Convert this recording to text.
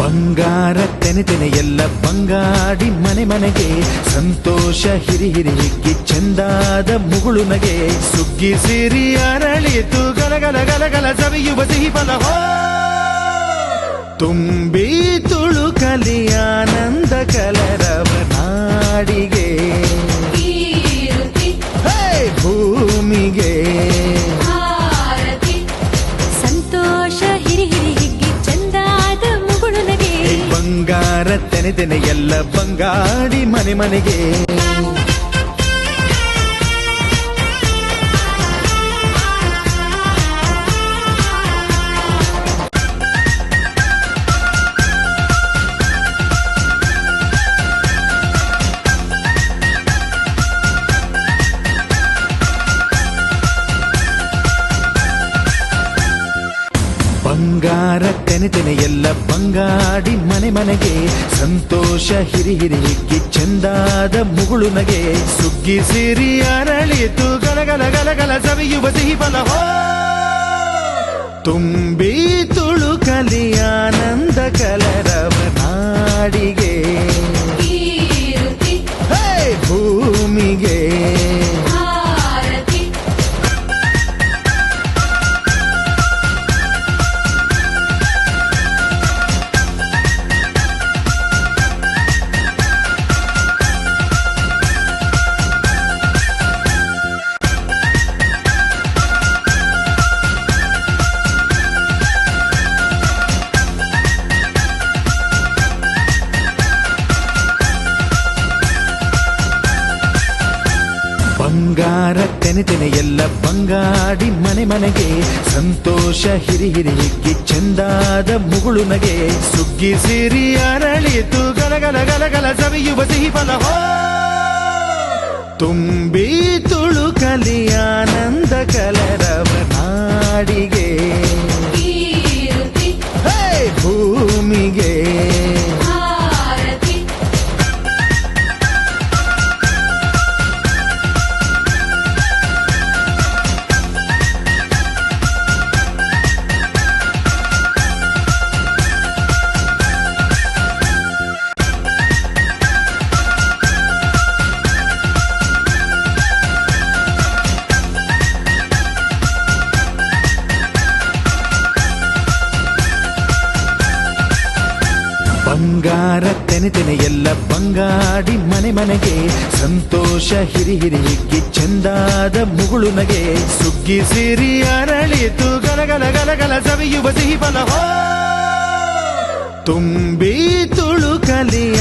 ಬಂಗಾರ ತೆನೆ ತೆನೆ ಎಲ್ಲ ಬಂಗಾಡಿ ಮನೆ ಮನೆಗೆ ಸಂತೋಷ ಹಿರಿ ಹಿರಿ ಹಿಗ್ಗಿ ಚಂದಾದ ಮುಗುಳು ನಗೆ ಸುಗ್ಗಿ ಸಿರಿ ಅರಳಿತು ಗಲಗಲ ಗಲಗಲ ಸವಿಯುವ ಸಿಹಿ ಫಲ ತುಂಬಿ ತುಳುಕಲಿ ಆನಂದ ಕಲರವ ನಾಡಿಗೆ ಭೂಮಿಗೆ ಸಂತೋಷ ಹಿರಿ ಹಿರಿ ಹಿಗ್ಗಿ ಚಂದಾದ ಮುಗುಳು ನಗೆ ಬಂಗಾರ ತೆನೆ ತೆನೆ ಎಲ್ಲ ಬಂಗಾಡಿ ಮನೆ ಮನೆಗೆ ಬಂಗಾರ ತೆನೆ ತೆನೆ ಎಲ್ಲ ಬಂಗಾಡಿ ಮನೆ ಮನೆಗೆ ಸಂತೋಷ ಹಿರಿ ಹಿರಿ ಹಿಗ್ಗಿ ಚಂದಾದ ಮುಗುಳು ನಗೆ ಸುಗ್ಗಿ ಸಿರಿ ಅರಳಿತು ಗಲಗಲ ಗಲಗಲ ಸವಿಯುವ ಸಿಹಿ ಫಲ ತುಂಬಿ ತುಳುಕಲಿ ಆನಂದ ಕಲರವ ನಾಡಿಗೆ ಭೂಮಿಗೆ ಬಂಗಾರ ತೆನೆ ತೆನೆ ಎಲ್ಲ ಬಂಗಾಡಿ ಮನೆ ಮನೆಗೆ ಸಂತೋಷ ಹಿರಿ ಹಿರಿ ಹಿಗ್ಗಿ ಚಂದಾದ ಮುಗುಳು ನಗೆ ಸುಗ್ಗಿ ಸಿರಿ ಅರಳಿತು ಗಲಗಲ ಗಲಗಲ ಸವಿಯುವ ಸಿಹಿ ಫಲ ತುಂಬಿ ತುಳುಕಲಿ ಆನಂದ ಕಲರವ ನಾಡಿಗೆ ಭೂಮಿಗೆ ಬಂಗಾರ ತೆನೆ ತೆನೆ ಎಲ್ಲ ಬಂಗಾಡಿ ಮನೆ ಮನೆಗೆ ಸಂತೋಷ ಹಿರಿ ಹಿರಿ ಹಿಗ್ಗಿ ಚಂದಾದ ಮುಗುಳು ನಗೆ ಸುಗ್ಗಿ ಸಿರಿ ಅರಳಿತು ಗಲಗಲ ಗಲಗಲ ಸವಿಯುವ ಸಿಹಿ ಫಲ ತುಂಬಿ ತುಳುಕಲಿಯ